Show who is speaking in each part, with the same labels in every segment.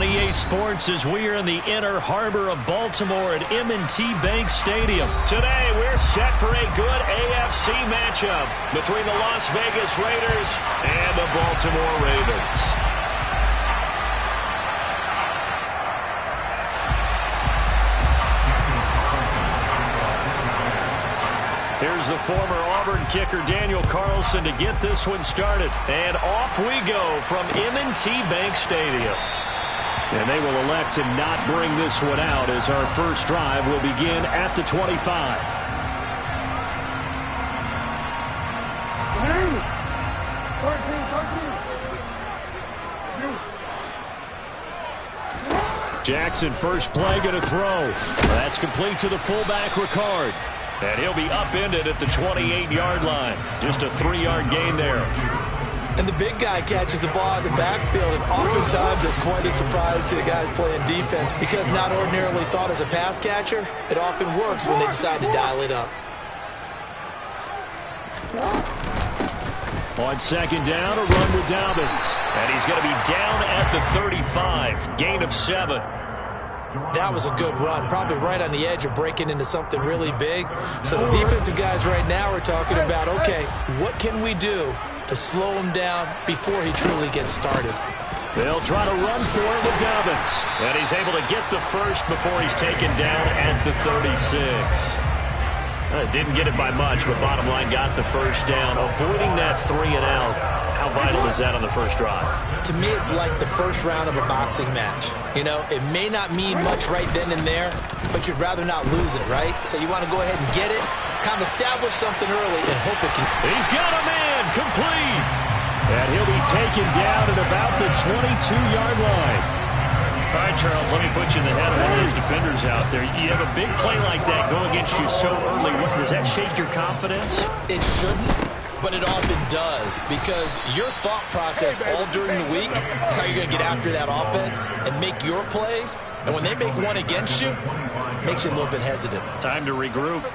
Speaker 1: EA Sports as we are in the inner harbor of Baltimore at M&T Bank Stadium.
Speaker 2: Today we're set for a good AFC matchup between the Las Vegas Raiders and the Baltimore Ravens. Here's the former Auburn kicker Daniel Carlson to get this one started. And off we go from M&T Bank Stadium. And they will elect to not bring this one out as our first drive will begin at the 25. Jackson, first play, going to throw. That's complete to the fullback, Ricard. And he'll be upended at the 28-yard line. Just a 3-yard gain there.
Speaker 3: And the big guy catches the ball in the backfield, and oftentimes it's quite a surprise to the guys playing defense because not ordinarily thought as a pass catcher, it often works when they decide to dial it up.
Speaker 1: On second down, a run with Dobbins. And he's going to be down at the 35. Gain of 7.
Speaker 3: That was a good run, probably right on the edge of breaking into something really big. So the defensive guys right now are talking about, okay, what can we do to slow him down before he truly gets started?
Speaker 1: They'll try to run for it with Dobbins. And he's able to get the first before he's taken down at the 36. Didn't get it by much, but bottom line got the first down, avoiding that 3 and out. How vital is that on the first drive?
Speaker 3: To me, it's like the first round of a boxing match. You know, it may not mean much right then and there, but you'd rather not lose it, right? So you want to go ahead and get it, kind of establish something early, and hope it can.
Speaker 1: He's got a man, complete. And he'll be taken down at about the 22-yard line. All right, Charles, let me put you in the head of one of those defenders out there. You have a big play like that go against you so early. Does that shake your confidence?
Speaker 3: It shouldn't, but it often does because your thought process all during the week is how you're going to get after that offense and make your plays. And when they make one against you, it makes you a little bit hesitant.
Speaker 1: Time to regroup.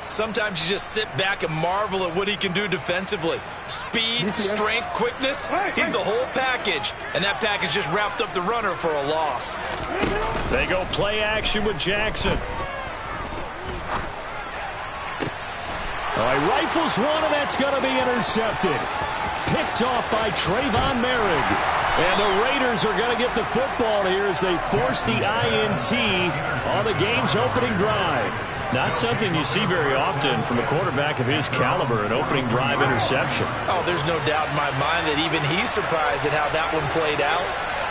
Speaker 3: Sometimes you just sit back and marvel at what he can do defensively. Speed, strength, quickness, he's the whole package. And that package just wrapped up the runner for a loss.
Speaker 1: They go play action with Jackson. All right, rifles one, and that's going to be intercepted. Picked off by Trayvon Merrick. And the Raiders are going to get the football here as they force the INT on the game's opening drive. Not something you see very often from a quarterback of his caliber, an opening drive interception.
Speaker 3: Oh, there's no doubt in my mind that even he's surprised at how that one played out.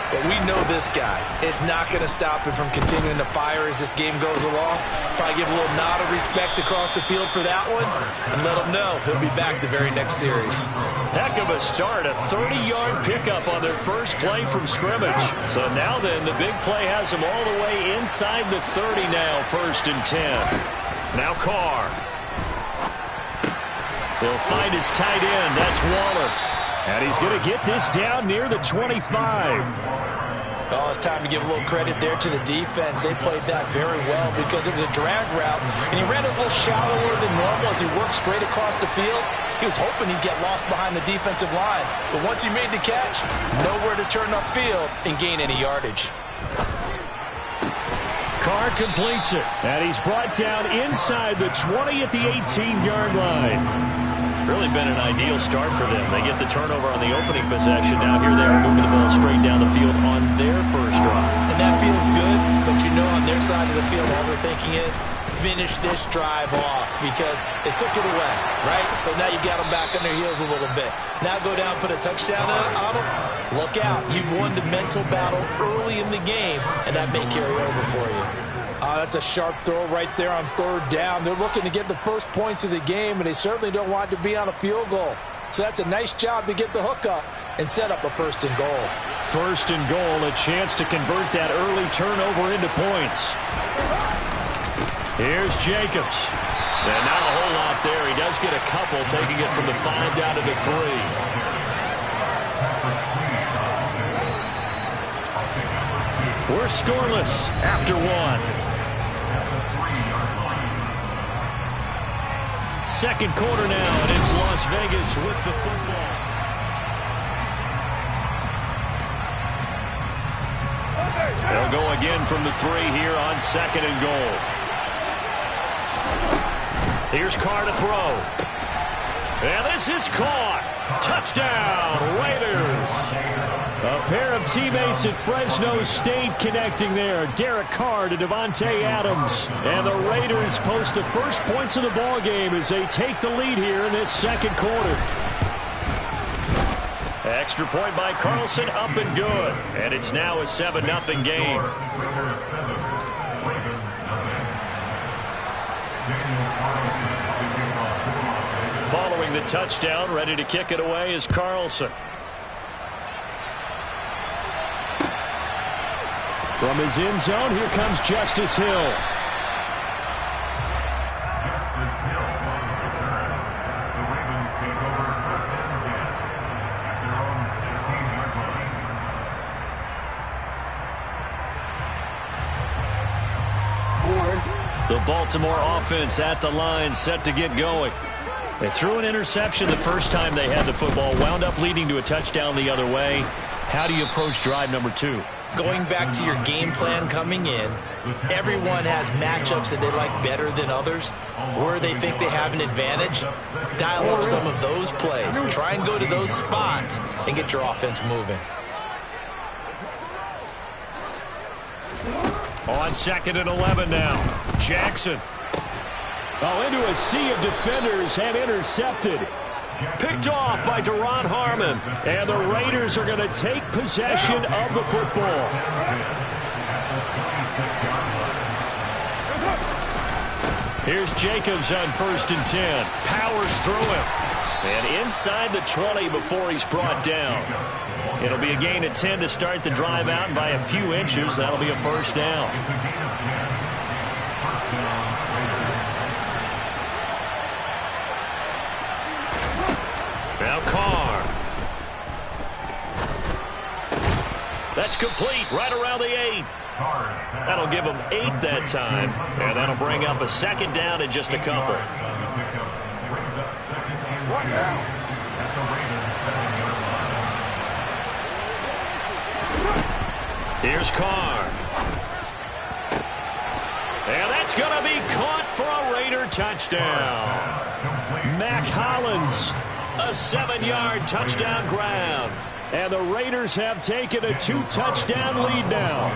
Speaker 3: But we know this guy is not going to stop him from continuing to fire as this game goes along. Probably give a little nod of respect across the field for that one and let him know he'll be back the very next series.
Speaker 1: Heck of a start, a 30-yard pickup on their first play from scrimmage. So now then, the big play has them all the way inside the 30 now, 1st and 10. Now Carr. He'll find his tight end, that's Waller. And he's going to get this down near the 25.
Speaker 3: Oh, it's time to give a little credit there to the defense. They played that very well because it was a drag route, and he ran it a little shallower than normal as he worked straight across the field. He was hoping he'd get lost behind the defensive line, but once he made the catch, nowhere to turn upfield and gain any yardage.
Speaker 1: Carr completes it, and he's brought down inside the 20 at the 18-yard line. Really been an ideal start for them. They get the turnover on the opening possession. Now here they are moving the ball straight down the field on their first drive.
Speaker 3: And that feels good, but you know on their side of the field all they're thinking is finish this drive off because they took it away, right? So now you got them back on their heels a little bit. Now go down, put a touchdown on them. Look out. You've won the mental battle early in the game, and that may carry over for you. That's a sharp throw right there on 3rd down. They're looking to get the first points of the game, and they certainly don't want to be on a field goal. So that's a nice job to get the hook up and set up a 1st and goal.
Speaker 1: 1st and goal, a chance to convert that early turnover into points. Here's Jacobs. And not a whole lot there. He does get a couple, taking it from the 5 down to the 3. We're scoreless after 1. Second quarter now, and it's Las Vegas with the football.
Speaker 2: They'll go again from the 3 here on 2nd and goal. Here's Carr to throw. And this is caught. Touchdown, Raiders. A pair of teammates at Fresno State connecting there. Derek Carr to Devontae Adams. And the Raiders post the first points of the ball game as they take the lead here in this second quarter. Extra point by Carlson, up and good. And it's now a 7-0 game. Following the touchdown, ready to kick it away is Carlson.
Speaker 1: From his end zone, here comes Justice Hill.
Speaker 2: The Baltimore offense at the line, set to get going. They threw an interception the first time they had the football, wound up leading to a touchdown the other way. How do you approach drive number 2?
Speaker 3: Going back to your game plan coming in, everyone has matchups that they like better than others. Where they think they have an advantage, dial up some of those plays. Try and go to those spots and get your offense moving.
Speaker 2: On 2nd and 11 now. Jackson.
Speaker 1: Oh, into a sea of defenders and intercepted.
Speaker 2: Picked off by Deron Harmon.
Speaker 1: And the Raiders are going to take possession of the football.
Speaker 2: Here's Jacobs on 1st and 10. Powers through him. And inside the 20 before he's brought down. It'll be a gain of 10 to start the drive out, and by a few inches, that'll be a first down. Now Carr. That's complete right around the 8. That'll give them 8 that time, and that'll bring up a 2nd down in just a couple. Here's Carr. And that's going to be caught for a Raider touchdown.
Speaker 1: Mac Hollins.
Speaker 2: A 7-yard touchdown grab.
Speaker 1: And the Raiders have taken a 2-touchdown lead now.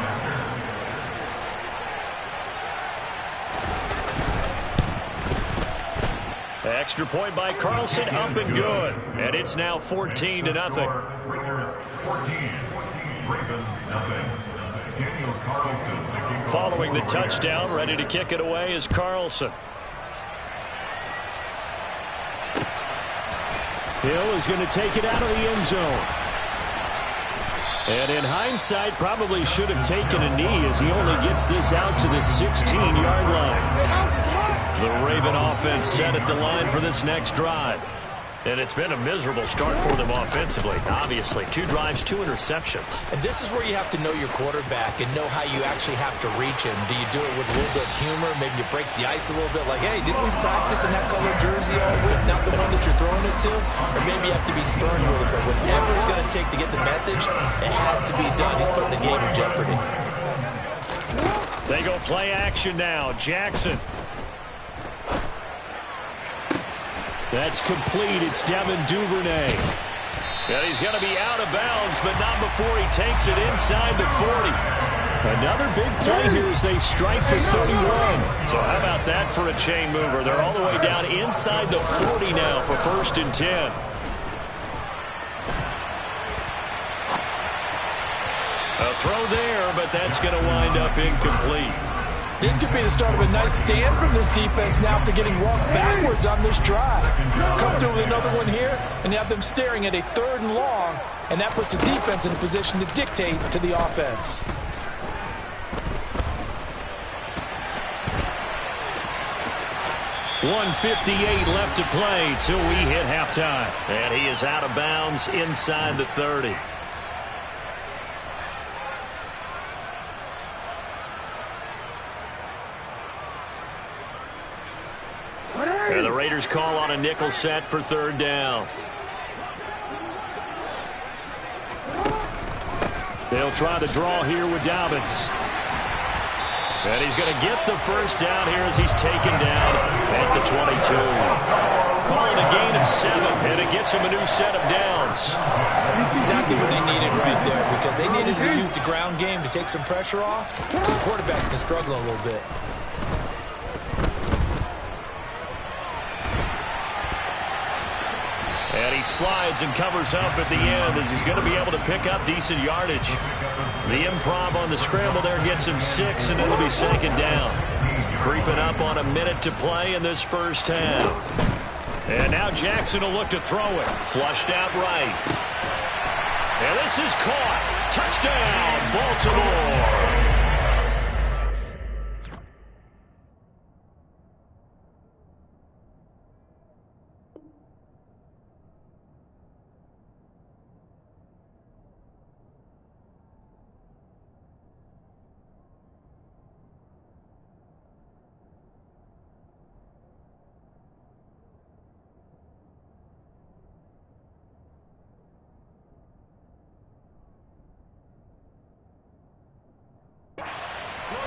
Speaker 2: Extra point by Carlson, up and good. And it's now 14-0. Following the touchdown, ready to kick it away is Carlson.
Speaker 1: Hill is going to take it out of the end zone. And in hindsight, probably should have taken a knee as he only gets this out to the 16-yard line.
Speaker 2: The Raven offense set at the line for this next drive. And it's been a miserable start for them offensively. Obviously, 2 drives, 2 interceptions.
Speaker 3: And this is where you have to know your quarterback and know how you actually have to reach him. Do you do it with a little bit of humor? Maybe you break the ice a little bit like, hey, didn't we practice in that color jersey all week? Not the one that you're throwing it to? Or maybe you have to be stern with it. But whatever it's going to take to get the message, it has to be done. He's putting the game in jeopardy.
Speaker 2: They go play action now. Jackson.
Speaker 1: That's complete. It's Devin Duvernay.
Speaker 2: And he's going to be out of bounds, but not before he takes it inside the 40.
Speaker 1: Another big play here as they strike for 31.
Speaker 2: So how about that for a chain mover? They're all the way down inside the 40 now for 1st and 10. A throw there, but that's going to wind up incomplete.
Speaker 4: This could be the start of a nice stand from this defense now after getting walked backwards on this drive. Come through with another one here, and have them staring at a 3rd and long, and that puts the defense in a position to dictate to the offense.
Speaker 2: .158 left to play till we hit halftime. And he is out of bounds inside the 30. And the Raiders call on a nickel set for 3rd down.
Speaker 1: They'll try the draw here with Dobbins.
Speaker 2: And he's going to get the first down here as he's taken down at the 22. Call it a gain of 7, and it gets him a new set of downs.
Speaker 3: Exactly what they needed right there, because they needed to use the ground game to take some pressure off, because the quarterback's been struggling a little bit.
Speaker 2: And he slides and covers up at the end as he's going to be able to pick up decent yardage. The improv on the scramble there gets him 6, and it'll be second down. Creeping up on a minute to play in this first half. And now Jackson will look to throw it. Flushed out right. And this is caught. Touchdown, Baltimore.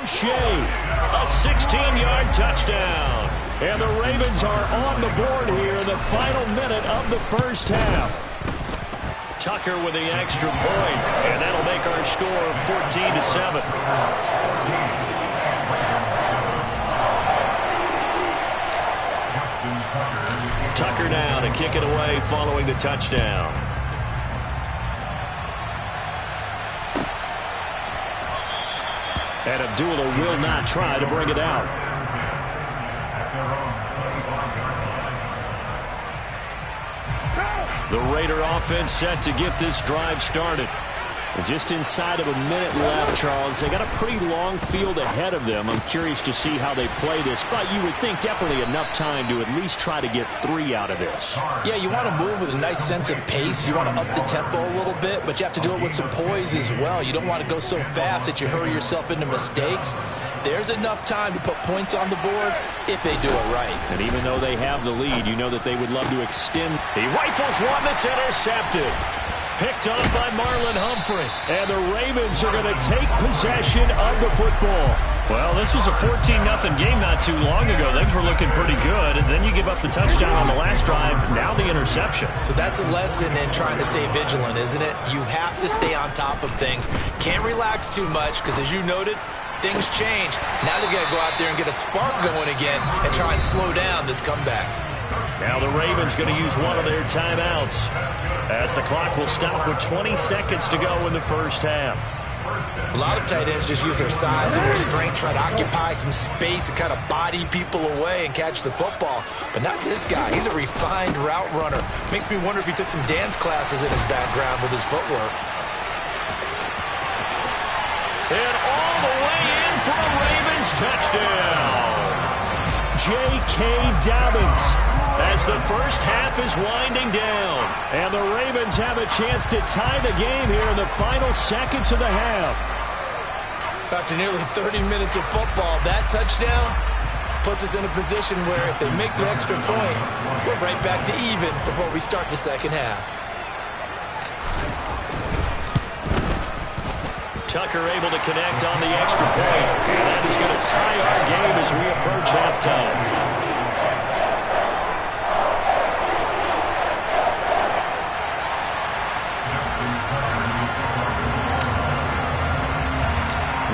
Speaker 2: Shea, a 16-yard touchdown. And the Ravens are on the board here in the final minute of the first half. Tucker with the extra point, and that'll make our score 14-7. Tucker now to kick it away following the touchdown. And Abdullah will not try to bring it out. The Raider offense set to get this drive started. Just inside of a minute left, Charles. They got a pretty long field ahead of them. I'm curious to see how they play this, but you would think definitely enough time to at least try to get 3 out of this.
Speaker 4: Yeah, you want to move with a nice sense of pace. You want to up the tempo a little bit, but you have to do it with some poise as well. You don't want to go so fast that you hurry yourself into mistakes. There's enough time to put points on the board if they do it right.
Speaker 1: And even though they have the lead, you know that they would love to extend.
Speaker 2: He rifles one that's intercepted. Picked up by Marlon Humphrey.
Speaker 1: And the Ravens are going to take possession of the football.
Speaker 2: Well, this was a 14-0 game not too long ago. Things were looking pretty good, and then you give up the touchdown on the last drive, now the interception.
Speaker 3: So that's a lesson in trying to stay vigilant, isn't it? You have to stay on top of things. Can't relax too much, because as you noted, things change. Now they've got to go out there and get a spark going again and try and slow down this comeback.
Speaker 2: Now the Ravens going to use one of their timeouts as the clock will stop with 20 seconds to go in the first half.
Speaker 3: A lot of tight ends just use their size and their strength, try to occupy some space and kind of body people away and catch the football. But not this guy. He's a refined route runner. Makes me wonder if he took some dance classes in his background with his footwork.
Speaker 2: And all the way in for a Ravens touchdown.
Speaker 1: J.K. Dobbins.
Speaker 2: As the first half is winding down.
Speaker 1: And the Ravens have a chance to tie the game here in the final seconds of the half.
Speaker 3: After nearly 30 minutes of football, that touchdown puts us in a position where if they make the extra point, we're right back to even before we start the second half.
Speaker 2: Tucker able to connect on the extra point. And that is going to tie our game as we approach halftime.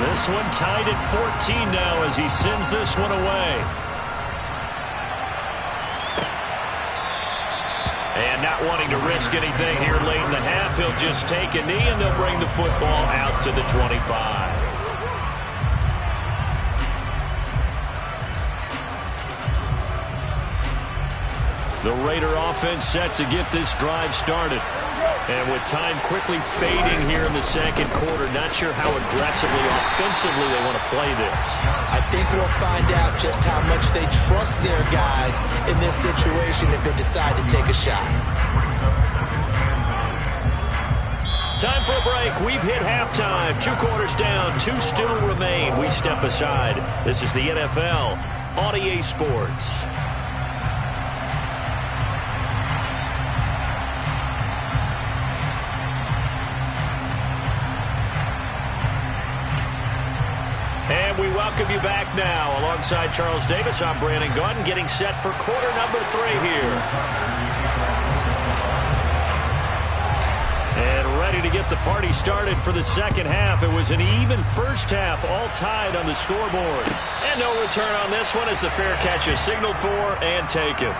Speaker 2: This one tied at 14 now as he sends this one away. And not wanting to risk anything here late in the half, he'll just take a knee and they'll bring the football out to the 25. The Raider offense set to get this drive started. And with time quickly fading here in the second quarter, not sure how aggressively, offensively they want to play this.
Speaker 3: I think we'll find out just how much they trust their guys in this situation if they decide to take a shot.
Speaker 2: Time for a break. We've hit halftime. 2 quarters down, 2 still remain. We step aside. This is the NFL on EA Sports. And And we welcome you back now. Alongside Charles Davis, I'm Brandon Gaudin, getting set for quarter number 3 here. And ready to get the party started for the second half. It was an even first half, all tied on the scoreboard. And no return on this one as the fair catch is signaled for and taken.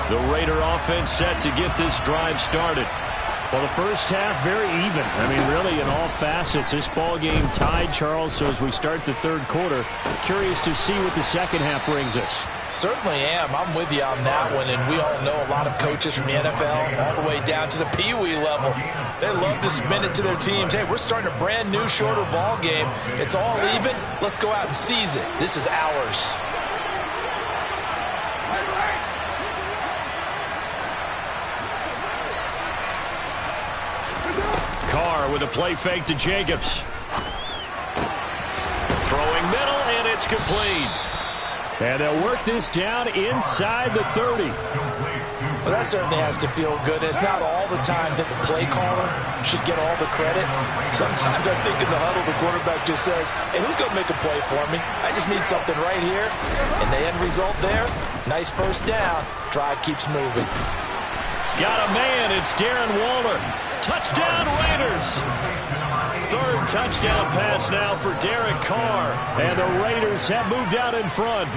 Speaker 2: The Raider offense set to get this drive started.
Speaker 1: Well, the first half, very even. I mean, really, in all facets, this ball game tied, Charles. So as we start the third quarter, curious to see what the second half brings us.
Speaker 4: Certainly am. I'm with you on that one. And we all know a lot of coaches from the NFL all the way down to the Pee-wee level. They love to spin it to their teams. Hey, we're starting a brand new, shorter ball game. It's all even. Let's go out and seize it. This is ours.
Speaker 2: Carr with a play fake to Jacobs. Throwing middle, and it's complete.
Speaker 1: And they'll work this down inside the 30.
Speaker 4: Well, that certainly has to feel good. It's not all the time that the play caller should get all the credit. Sometimes I think in the huddle, the quarterback just says, hey, who's going to make a play for me? I just need something right here. And the end result there, nice first down. Drive keeps moving.
Speaker 2: Got a man. It's Darren Waller. Touchdown, Raiders. Third touchdown pass now for Derek Carr.
Speaker 1: And the Raiders have moved out in front.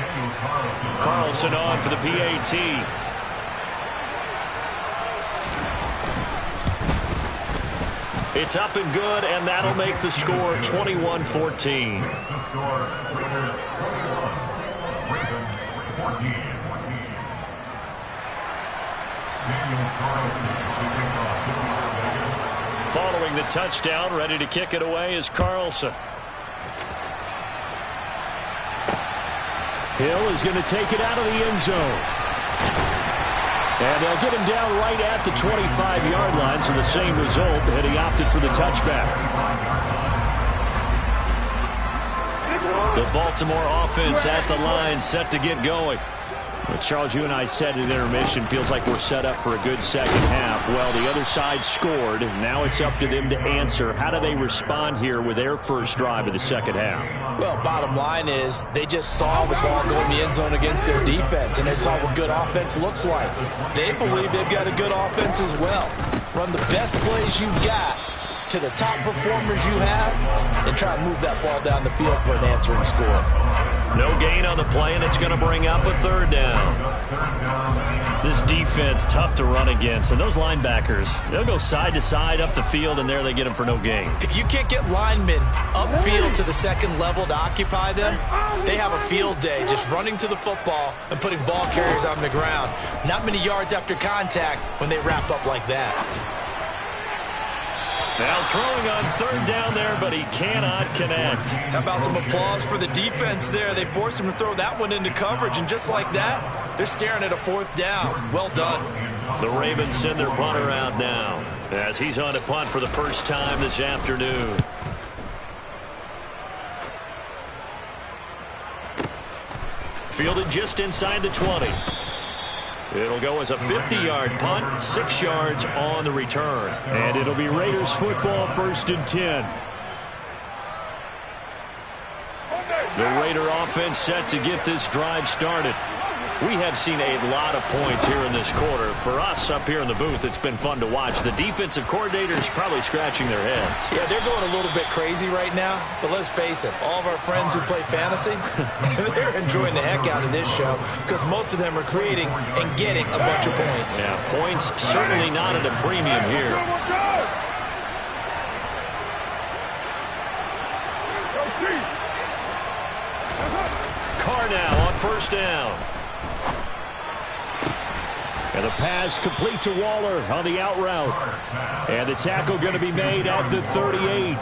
Speaker 2: Carlson on for the PAT. It's up and good, and that'll make the score 21-14. Following the touchdown, ready to kick it away is Carlson.
Speaker 1: Hill is going to take it out of the end zone. And they'll get him down right at the 25-yard line, so the same result, and he opted for the touchback.
Speaker 2: The Baltimore offense at the line, set to get going.
Speaker 1: Well, Charles, you and I said at intermission, feels like we're set up for a good second half. Well, the other side scored. Now it's up to them to answer. How do they respond here with their first drive of the second half?
Speaker 4: Well, bottom line is they just saw the ball go in the end zone against their defense, and they saw what good offense looks like. They believe they've got a good offense as well. Run the best plays you've got to the top performers you have and try to move that ball down the field for an answering score.
Speaker 2: No gain on the play, and it's going to bring up a third down. This defense, tough to run against. And those linebackers, they'll go side to side up the field, and there they get them for no gain.
Speaker 4: If you can't get linemen upfield to the second level to occupy them, they have a field day just running to the football and putting ball carriers on the ground. Not many yards after contact when they wrap up like that.
Speaker 2: Now throwing on third down there, but he cannot connect.
Speaker 4: How about some applause for the defense there? They forced him to throw that one into coverage, and just like that, they're staring at a fourth down. Well done.
Speaker 2: The Ravens send their punter out now as he's on to punt for the first time this afternoon. Fielded just inside the 20. It'll go as a 50-yard punt, 6 yards on the return.
Speaker 1: And it'll be Raiders football, 1st and 10.
Speaker 2: The Raider offense set to get this drive started. We have seen a lot of points here in this quarter. For us up here in the booth, it's been fun to watch. The defensive coordinators probably scratching their heads.
Speaker 4: Yeah, they're going a little bit crazy right now. But let's face it, all of our friends who play fantasy, they're enjoying the heck out of this show because most of them are creating and getting a bunch of points.
Speaker 2: Yeah, points certainly not at a premium here. Carr now on first down.
Speaker 1: And the pass complete to Waller on the out route. And the tackle going to be made at the 38.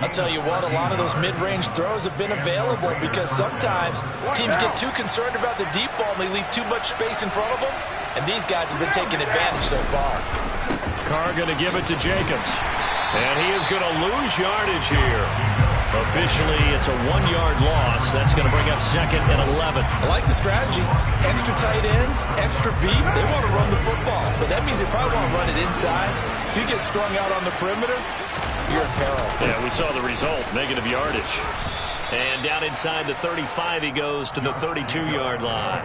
Speaker 4: I'll tell you what, a lot of those mid-range throws have been available because sometimes teams get too concerned about the deep ball and they leave too much space in front of them. And these guys have been taking advantage so far.
Speaker 2: Carr going to give it to Jacobs. And he is going to lose yardage here. Officially, it's a 1-yard loss. That's going to bring up 2nd and 11.
Speaker 3: I like the strategy. Extra tight ends, extra beef. They want to run the football, but that means they probably want to run it inside. If you get strung out on the perimeter, you're in peril.
Speaker 2: Yeah, we saw the result, negative yardage. And down inside the 35, he goes to the 32-yard line.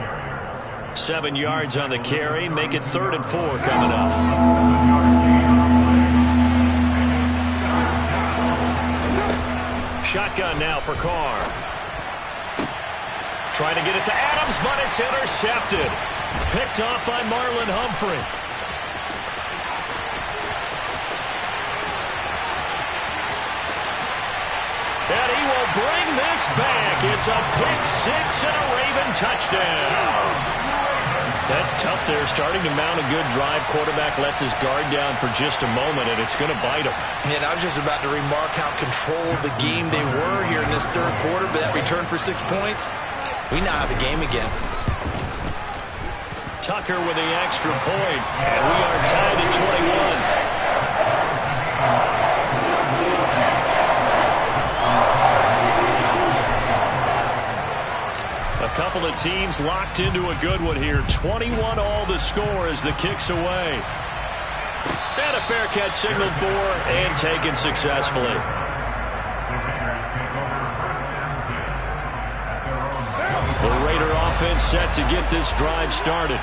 Speaker 2: 7 yards on the carry. Make it 3rd and 4 coming up. Shotgun now for Carr. Trying to get it to Adams, but it's intercepted. Picked off by Marlon Humphrey. And he will bring this back. It's a pick 6 and a Raven touchdown. That's tough there, starting to mount a good drive. Quarterback lets his guard down for just a moment, and it's going to bite him.
Speaker 3: And I was just about to remark how controlled the game they were here in this 3rd quarter, but that return for 6 points, we now have a game again.
Speaker 2: Tucker with the extra point, and we are tied at 21. A couple of teams locked into a good one here. 21 all the score as the kick's away. And a fair catch signaled for and taken successfully. The Raider offense set to get this drive started.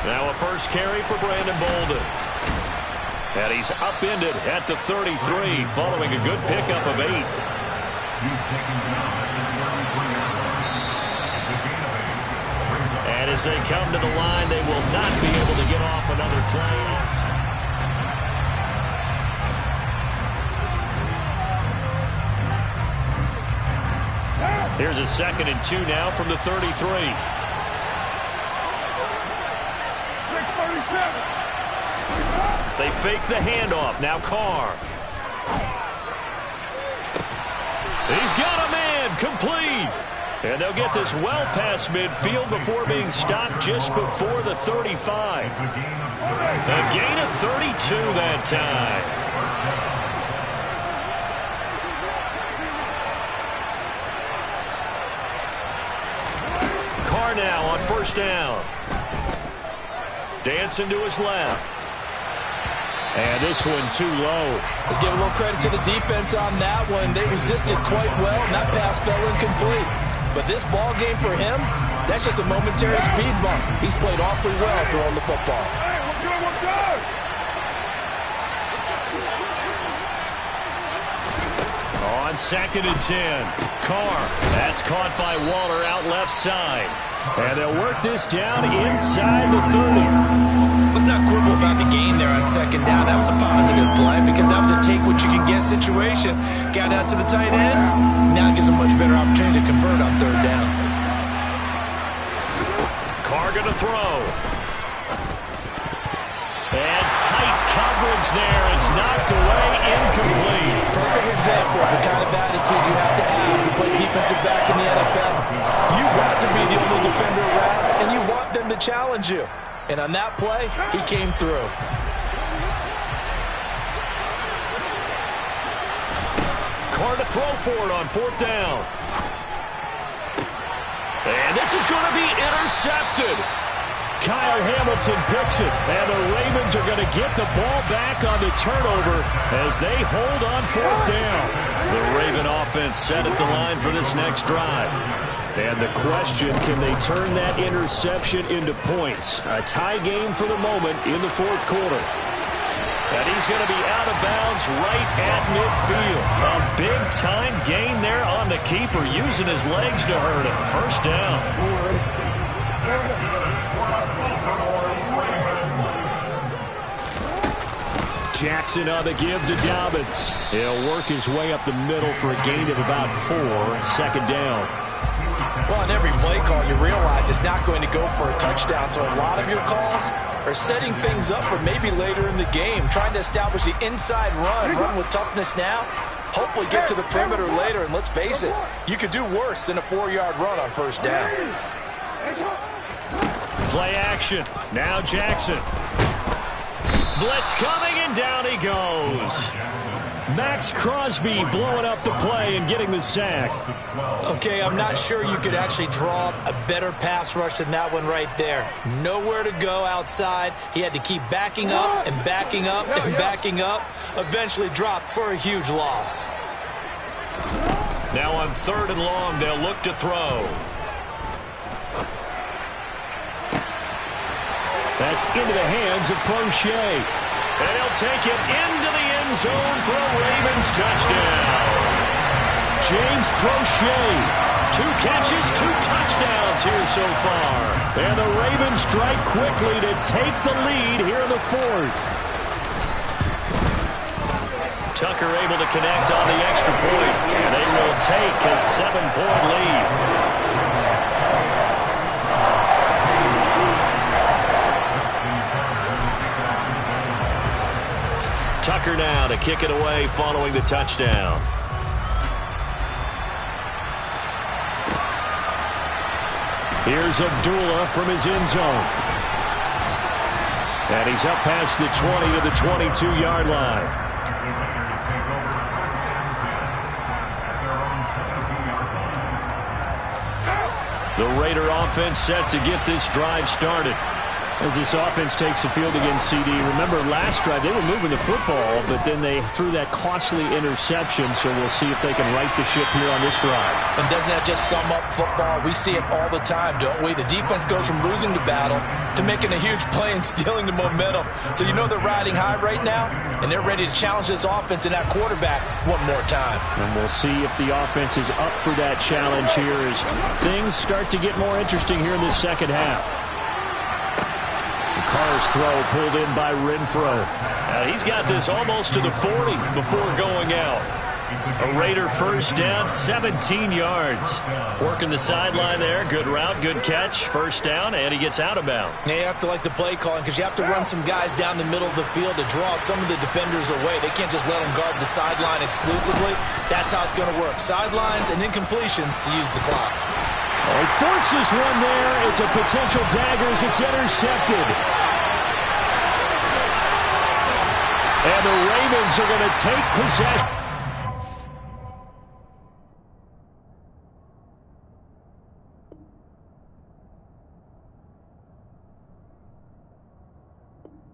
Speaker 2: Now a first carry for Brandon Bolden. And he's upended at the 33 following a good pickup of 8. And as they come to the line, they will not be able to get off another play. Here's a 2nd and 2 now from the 33. 6:37. They fake the handoff. Now Carr. He's got a man, complete. And they'll get this well past midfield before being stopped just before the 35. A gain of 32 that time. Carr now on first down. Dancing to his left.
Speaker 1: And this one too low.
Speaker 4: Let's give a little credit to the defense on that one. They resisted quite well, and that pass fell incomplete. But this ball game for him, that's just a momentary speed bump. He's played awfully well throwing the football.
Speaker 5: Hey, we're good.
Speaker 2: On 2nd and 10. Carr. That's caught by Waller out left side.
Speaker 1: And they'll work this down inside the 30.
Speaker 3: Let's not quibble about the gain there on 2nd down. That was a positive play because that was a take-what-you-can-get situation. Got out to the tight end. Now it gives a much better opportunity to convert on 3rd down.
Speaker 2: Carr going to throw. And tight coverage there. It's knocked away, incomplete.
Speaker 4: Perfect example of the kind of attitude you have to play defensive back in the NFL. You want to be the only defender around, and you want them to challenge you. And on that play, he came through.
Speaker 2: Carr to throw for it on 4th down. And this is going to be intercepted.
Speaker 1: Kyle Hamilton picks it, and the Ravens are going to get the ball back on the turnover as they hold on 4th down.
Speaker 2: The Raven offense set at the line for this next drive.
Speaker 1: And the question, can they turn that interception into points? A tie game for the moment in the 4th quarter.
Speaker 2: And he's going to be out of bounds right at midfield. A big-time gain there on the keeper, using his legs to hurt him. First down.
Speaker 1: Jackson on the give to Dobbins. He'll work his way up the middle for a gain of about 4. 2nd down.
Speaker 3: Well, on every play call, you realize it's not going to go for a touchdown, so a lot of your calls are setting things up for maybe later in the game, trying to establish the inside run with toughness now, hopefully get to the perimeter later, and let's face it, you could do worse than a 4-yard run on 1st down.
Speaker 2: Play action. Now Jackson. Blitz coming, and down he goes.
Speaker 1: Max Crosby blowing up the play and getting the sack.
Speaker 3: Okay, I'm not sure you could actually draw up a better pass rush than that one right there. Nowhere to go outside. He had to keep backing up and backing up and backing up. Eventually dropped for a huge loss.
Speaker 2: Now on 3rd and long, they'll look to throw.
Speaker 1: That's into the hands of Prochet.
Speaker 2: And he'll take it into the end zone for a Ravens touchdown.
Speaker 1: James Prochet.
Speaker 2: 2 catches, 2 touchdowns here so far.
Speaker 1: And the Ravens strike quickly to take the lead here in the 4th.
Speaker 2: Tucker able to connect on the extra point. And they will take a 7-point lead. Tucker now to kick it away following the touchdown.
Speaker 1: Here's Abdullah from his end zone. And he's up past the 20 to the 22-yard line.
Speaker 2: The Raider offense set to get this drive started.
Speaker 1: As this offense takes the field against CD, remember last drive they were moving the football, but then they threw that costly interception, so we'll see if they can right the ship here on this drive.
Speaker 4: And doesn't that just sum up football? We see it all the time, don't we? The defense goes from losing the battle to making a huge play and stealing the momentum. So you know they're riding high right now, and they're ready to challenge this offense and that quarterback one more time.
Speaker 1: And we'll see if the offense is up for that challenge here as things start to get more interesting here in this second half. Carr's throw pulled in by Renfro.
Speaker 2: He's got this almost to the 40 before going out. A Raider first down, 17 yards. Working the sideline there. Good route, good catch. First down, and he gets out of bounds.
Speaker 3: Yeah, you have to like the play calling because you have to run some guys down the middle of the field to draw some of the defenders away. They can't just let them guard the sideline exclusively. That's how it's going to work. Sidelines and incompletions to use the clock.
Speaker 1: Oh, he forces one there. It's a potential dagger as it's intercepted. And the Ravens are going to take possession.